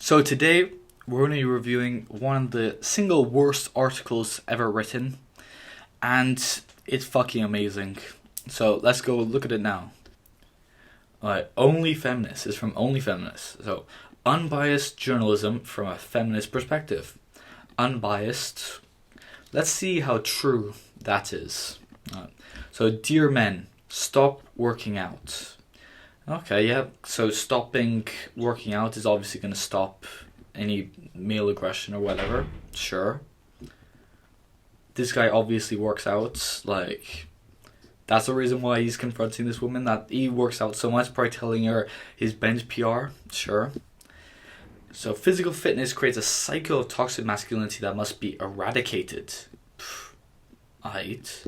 So today we're going to be reviewing one of the single worst articles ever written, and it's fucking amazing. So let's go look at it now. Alright, Only Feminist is from Only Feminist. So, unbiased journalism from a feminist perspective. Unbiased. Let's see how true that is. So, dear men, stop working out. Okay, yeah, so stopping working out is obviously going to stop any male aggression or whatever. Sure. This guy obviously works out, like, that's the reason why he's confronting this woman, that he works out so much, probably telling her his bench PR. Sure. So, physical fitness creates a cycle of toxic masculinity that must be eradicated. Aight.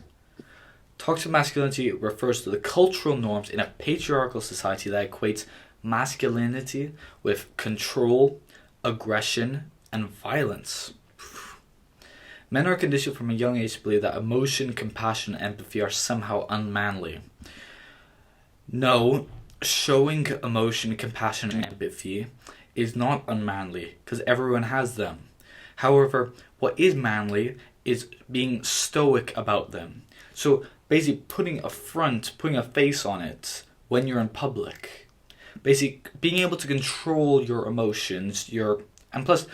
Toxic masculinity refers to the cultural norms in a patriarchal society that equates masculinity with control, aggression, and violence. Men are conditioned from a young age to believe that emotion, compassion, and empathy are somehow unmanly. No, showing emotion, compassion, and empathy is not unmanly, because everyone has them. However, what is manly is being stoic about them. So basically putting a face on it when you're in public. Basically being able to control your emotions, and plus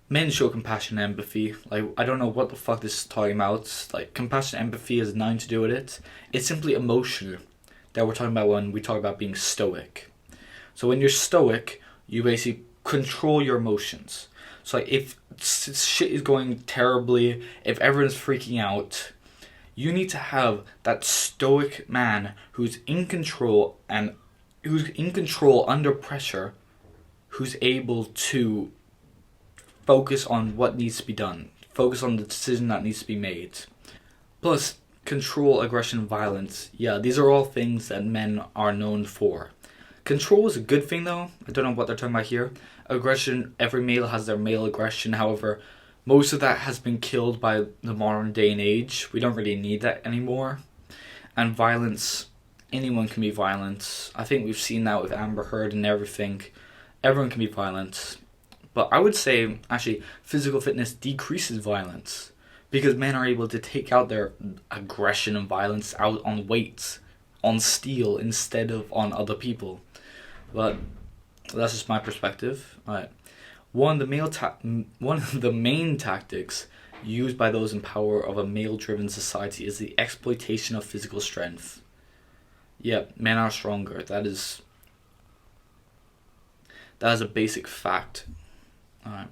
men show compassion and empathy. Like, I don't know what the fuck this is talking about. Like, compassion and empathy has nothing to do with it. It's simply emotion that we're talking about when we talk about being stoic. So when you're stoic, you basically control your emotions. So like, if shit is going terribly, if everyone's freaking out, you need to have that stoic man who's in control under pressure, who's able to focus on what needs to be done, focus on the decision that needs to be made. Plus, control, aggression, violence. Yeah, these are all things that men are known for. Control is a good thing though. I don't know what they're talking about here. Aggression, every male has their male aggression. However, most of that has been killed by the modern day and age. We don't really need that anymore. And violence, anyone can be violent. I think we've seen that with Amber Heard and everything. Everyone can be violent. But I would say, actually, physical fitness decreases violence, because men are able to take out their aggression and violence out on weights, on steel, instead of on other people. But that's just my perspective. Alright. One of the main tactics used by those in power of a male-driven society is the exploitation of physical strength. Yeah, men are stronger. That is a basic fact. Alright.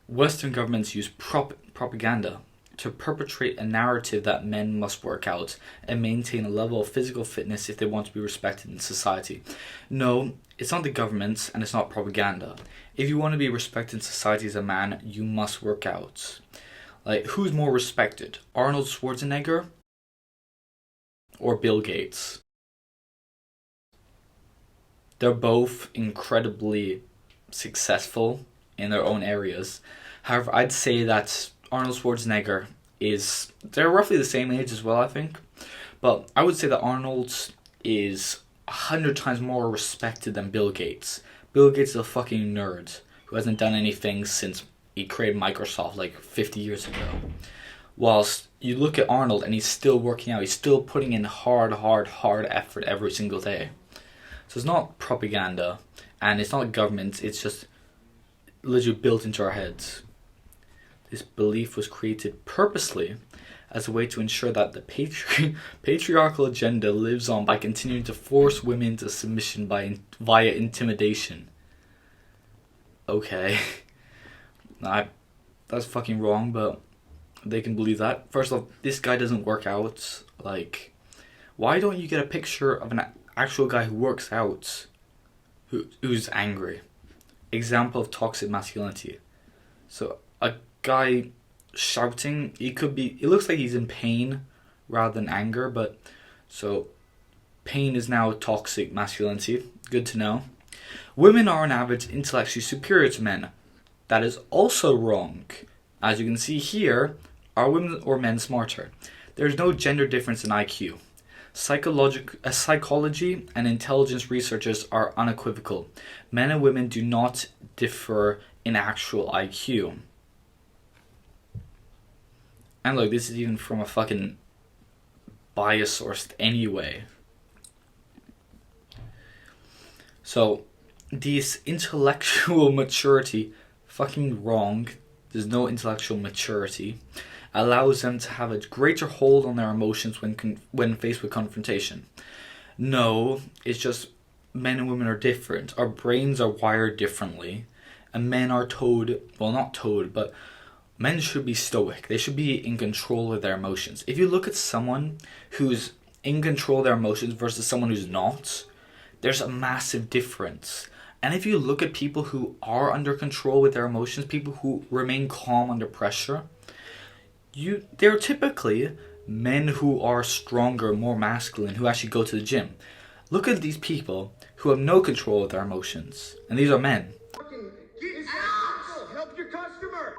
Western governments use propaganda to perpetrate a narrative that men must work out and maintain a level of physical fitness if they want to be respected in society. No, it's not the government and it's not propaganda. If you want to be respected in society as a man, you must work out. Like, who's more respected? Arnold Schwarzenegger or Bill Gates? They're both incredibly successful in their own areas. However, I'd say that Arnold Schwarzenegger they're roughly the same age as well, I think. But I would say that Arnold is 100 times more respected than Bill Gates. Bill Gates is a fucking nerd who hasn't done anything since he created Microsoft like 50 years ago. Whilst you look at Arnold and he's still working out, he's still putting in hard effort every single day. So it's not propaganda and it's not government, it's just literally built into our heads. This belief was created purposely as a way to ensure that the patriarchal agenda lives on by continuing to force women into submission via intimidation. Okay. That's fucking wrong, but they can believe that. First off, this guy doesn't work out. Like, why don't you get a picture of an actual guy who works out who's angry? Example of toxic masculinity. So a guy shouting, it looks like he's in pain rather than anger, but so pain is now toxic masculinity. Good to know. Women are on average intellectually superior to men. That is also wrong. As you can see here, are women or men smarter? There's no gender difference in IQ. Psychology and intelligence researchers are unequivocal. Men and women do not differ in actual IQ. And look, this is even from a fucking bias source anyway. So, this intellectual maturity, fucking wrong. There's no intellectual maturity. Allows them to have a greater hold on their emotions when faced with confrontation. No, it's just men and women are different. Our brains are wired differently. And men are but men should be stoic. They should be in control of their emotions. If you look at someone who's in control of their emotions versus someone who's not, there's a massive difference. And if you look at people who are under control with their emotions, people who remain calm under pressure, they're typically men who are stronger, more masculine, who actually go to the gym. Look at these people who have no control of their emotions. And these are men. Get out! Help your customer!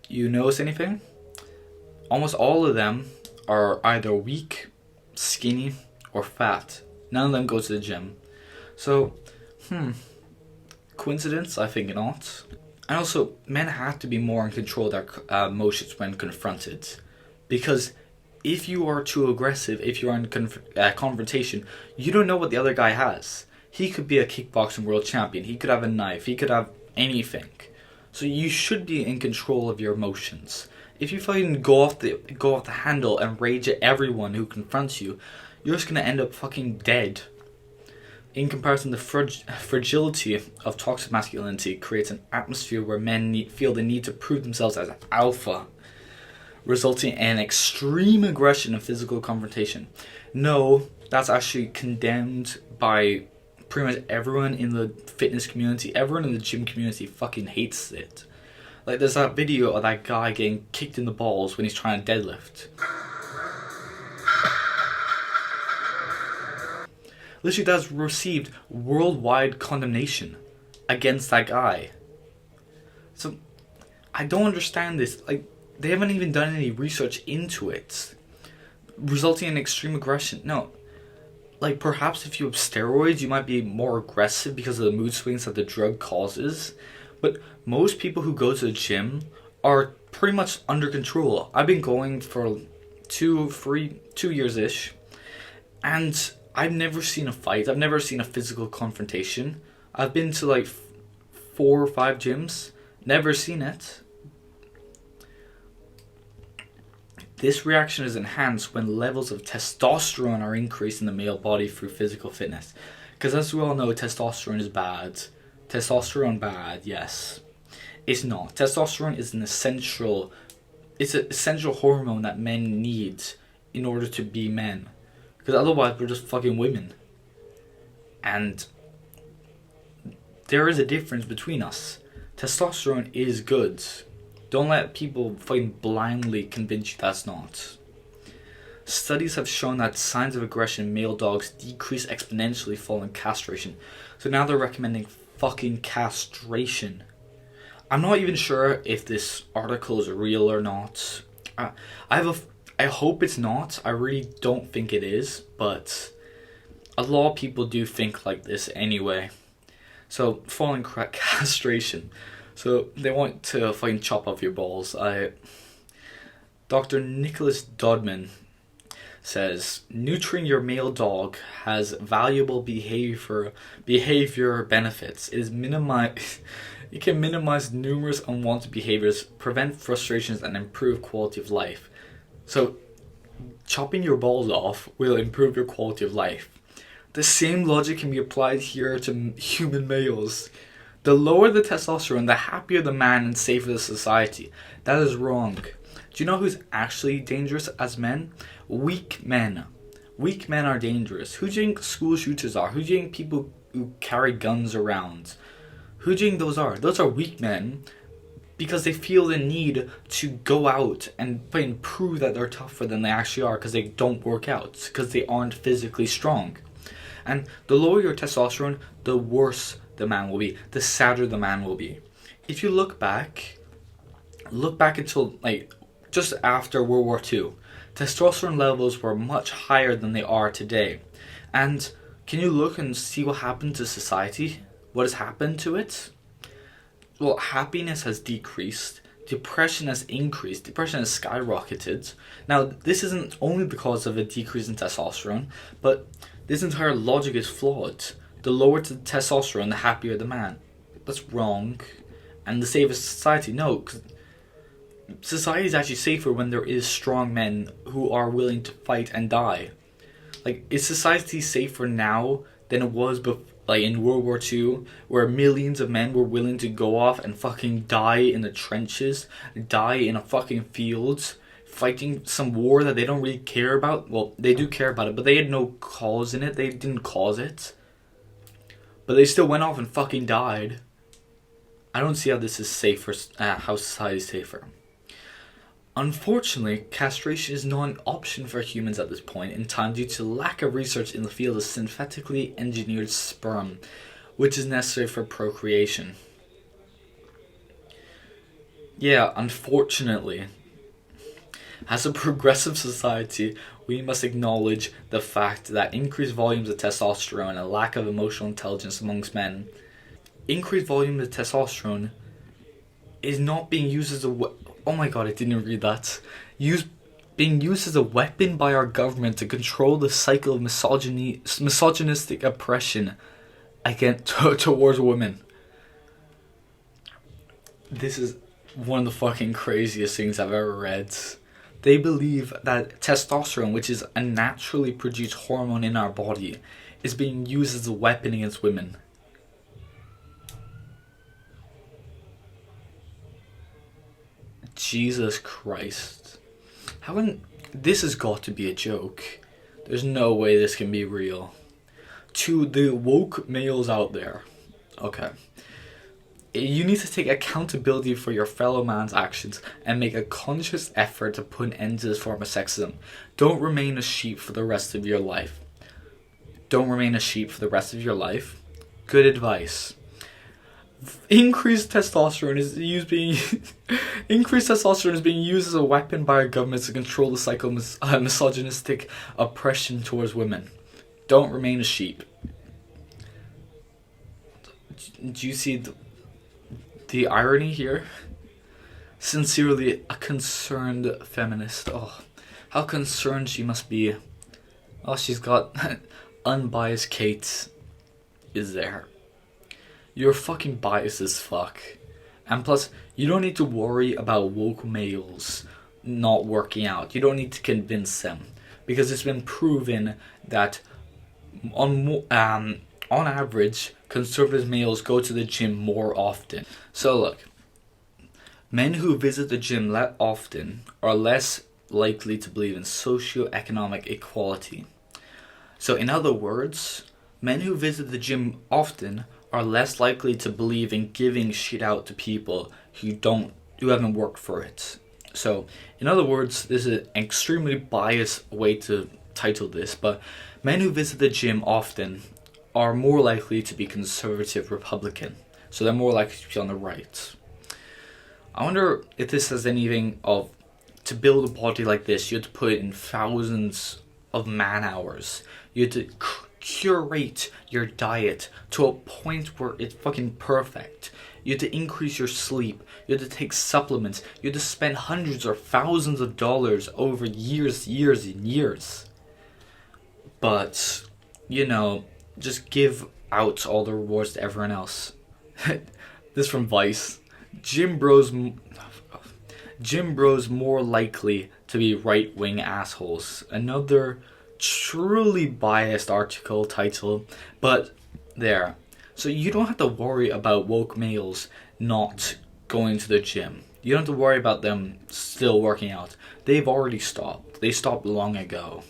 You notice anything? Almost all of them are either weak, skinny, or fat. None of them go to the gym. So, coincidence? I think not. And also, men have to be more in control of their emotions when confronted. Because if you are too aggressive, if you are in confrontation, you don't know what the other guy has. He could be a kickboxing world champion. He could have a knife. He could have anything. So you should be in control of your emotions. If you fucking go off the handle and rage at everyone who confronts you, you're just gonna end up fucking dead. In comparison, the fragility of toxic masculinity creates an atmosphere where men feel the need to prove themselves as alpha, resulting in extreme aggression and physical confrontation. No, that's actually condemned by pretty much everyone in the fitness community. Everyone in the gym community fucking hates it. Like, there's that video of that guy getting kicked in the balls when he's trying to deadlift. Literally, that's received worldwide condemnation against that guy. So, I don't understand this. Like, they haven't even done any research into it, resulting in extreme aggression. No. Like, perhaps if you have steroids, you might be more aggressive because of the mood swings that the drug causes. But most people who go to the gym are pretty much under control. I've been going for 2 years-ish. And I've never seen a fight. I've never seen a physical confrontation. I've been to like 4 or 5 gyms. Never seen it. This reaction is enhanced when levels of testosterone are increased in the male body through physical fitness. Because as we all know, testosterone is bad. Testosterone bad, yes. It's not. Testosterone is an essential hormone that men need in order to be men. Because otherwise we're just fucking women. And there is a difference between us. Testosterone is good. Don't let people fucking blindly convince you that's not. Studies have shown that signs of aggression in male dogs decrease exponentially following castration. So now they're recommending fucking castration. I'm not even sure if this article is real or not. I hope it's not. I really don't think it is, but a lot of people do think like this anyway. So, following castration. So, they want to fucking chop off your balls. Dr. Nicholas Dodman says, neutering your male dog has valuable behavior benefits. It can minimize numerous unwanted behaviors, prevent frustrations, and improve quality of life. So, chopping your balls off will improve your quality of life. The same logic can be applied here to human males. The lower the testosterone, the happier the man and safer the society. That is wrong. Do you know who's actually dangerous as men? Weak men. Weak men are dangerous. Who do you think school shooters are? Who do you think people who carry guns around? Who do you think those are? Those are weak men because they feel the need to go out and prove that they're tougher than they actually are because they don't work out, because they aren't physically strong. And the lower your testosterone, the worse the man will be, the sadder the man will be. If you look back until like just after World War II, testosterone levels were much higher than they are today. And can you look and see what happened to society? What has happened to it? Well, happiness has decreased. Depression has increased. Depression has skyrocketed. Now, this isn't only because of a decrease in testosterone, but this entire logic is flawed. The lower the testosterone, the happier the man. That's wrong. And the safer society? No, because society is actually safer when there is strong men who are willing to fight and die. Like, is society safer now than it was like in World War II, where millions of men were willing to go off and fucking die in the trenches, die in a fucking field, fighting some war that they don't really care about? Well, they do care about it, but they had no cause in it. They didn't cause it. But they still went off and fucking died. I don't see how this is safer, how society is safer. Unfortunately, castration is not an option for humans at this point in time due to lack of research in the field of synthetically engineered sperm, which is necessary for procreation. Yeah, unfortunately. As a progressive society, we must acknowledge the fact that increased volumes of testosterone and a lack of emotional intelligence amongst men. Increased volume of testosterone is not being used as a oh my god, I didn't read that. Being used as a weapon by our government to control the cycle of misogynistic oppression towards women. This is one of the fucking craziest things I've ever read. They believe that testosterone, which is a naturally produced hormone in our body, is being used as a weapon against women. Jesus Christ. This has got to be a joke. There's no way this can be real. To the woke males out there, okay, you need to take accountability for your fellow man's actions and make a conscious effort to put an end to this form of sexism. Don't remain a sheep for the rest of your life. Don't remain a sheep for the rest of your life. Good advice. Increased testosterone is being used as a weapon by our governments to control the cycle of misogynistic oppression towards women. Don't remain a sheep. Do you see the irony here? Sincerely, a concerned feminist. Oh, how concerned she must be. Oh, she's got unbiased Kate is there. You're fucking biased as fuck. And plus, you don't need to worry about woke males not working out. You don't need to convince them. Because it's been proven that on average, conservative males go to the gym more often. So look, men who visit the gym less often are less likely to believe in socio-economic equality. So in other words, men who visit the gym often are less likely to believe in giving shit out to people who haven't worked for it. So, in other words, this is an extremely biased way to title this, but men who visit the gym often are more likely to be conservative Republican. So they're more likely to be on the right. I wonder if this has anything of, to build a body like this, you have to put in thousands of man hours. You have to curate your diet to a point where it's fucking perfect. You have to increase your sleep. You have to take supplements. You have to spend hundreds or thousands of dollars over years and years. But, just give out all the rewards to everyone else. This from Vice. Gym bros more likely to be right-wing assholes. Another truly biased article title, but there. So you don't have to worry about woke males not going to the gym. You don't have to worry about them still working out. They've already stopped. They stopped long ago.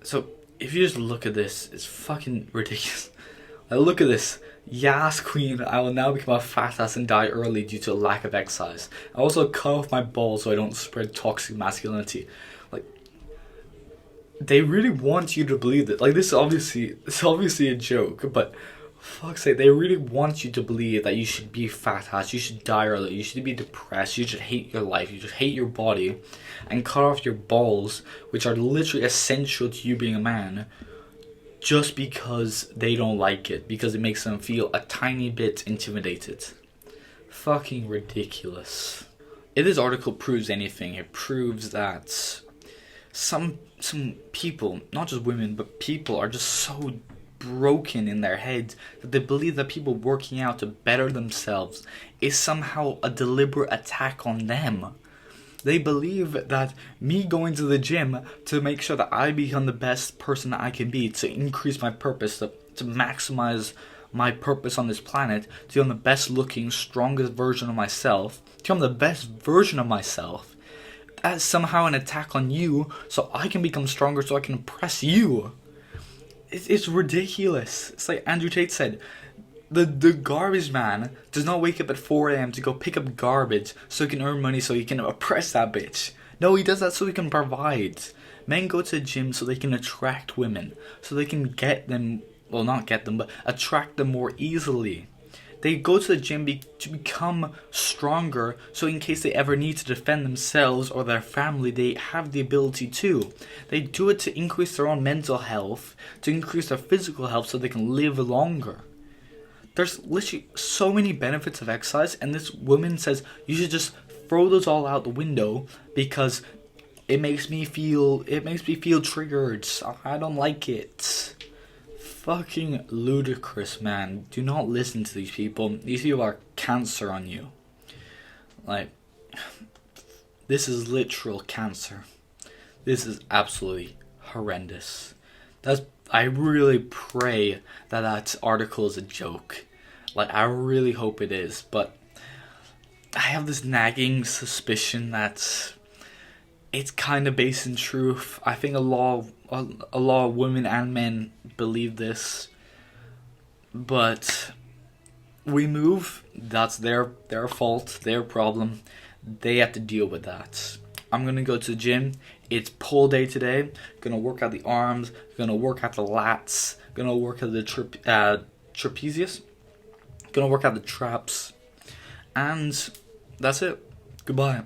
So if you just look at this, it's fucking ridiculous. Look at this. Yas queen, I will now become a fat ass and die early due to a lack of exercise. I also cut off my balls so I don't spread toxic masculinity. They really want you to believe that. This is obviously a joke, but Fuck's sake, they really want you to believe that you should be fat ass, you should die early, you should be depressed, you should hate your life, you should hate your body, and cut off your balls, which are literally essential to you being a man, just because they don't like it, because it makes them feel a tiny bit intimidated. Fucking ridiculous. If this article proves anything, it proves that some people, not just women, but people are just so broken in their heads that they believe that people working out to better themselves is somehow a deliberate attack on them. They believe that me going to the gym to make sure that I become the best person that I can be, to increase my purpose, to maximize my purpose on this planet, to become the best looking, strongest version of myself, to become the best version of myself, that's somehow an attack on you so I can become stronger, so I can impress you. It's ridiculous. It's like Andrew Tate said, the garbage man does not wake up at 4 a.m. to go pick up garbage so he can earn money so he can oppress that bitch. No, he does that so he can provide. Men go to the gym so they can attract women, so they can get them, well, not get them, but attract them more easily. They go to the gym to become stronger, so in case they ever need to defend themselves or their family, they have the ability to. They do it to increase their own mental health, to increase their physical health so they can live longer. There's literally so many benefits of exercise, and this woman says you should just throw those all out the window because it makes me feel triggered. I don't like it. Fucking ludicrous, man. Do not listen to these people. These people are cancer on you. Like, this is literal cancer. This is absolutely horrendous. I really pray that article is a joke. Like, I really hope it is, but I have this nagging suspicion that it's kind of based in truth. I think a lot of women and men believe this, but we move. That's their fault, their problem. They have to deal with that. I'm gonna go to the gym. It's pull day today. Gonna work out the arms. Gonna work out the lats. Gonna work out the trapezius. Gonna work out the traps, and that's it. Goodbye.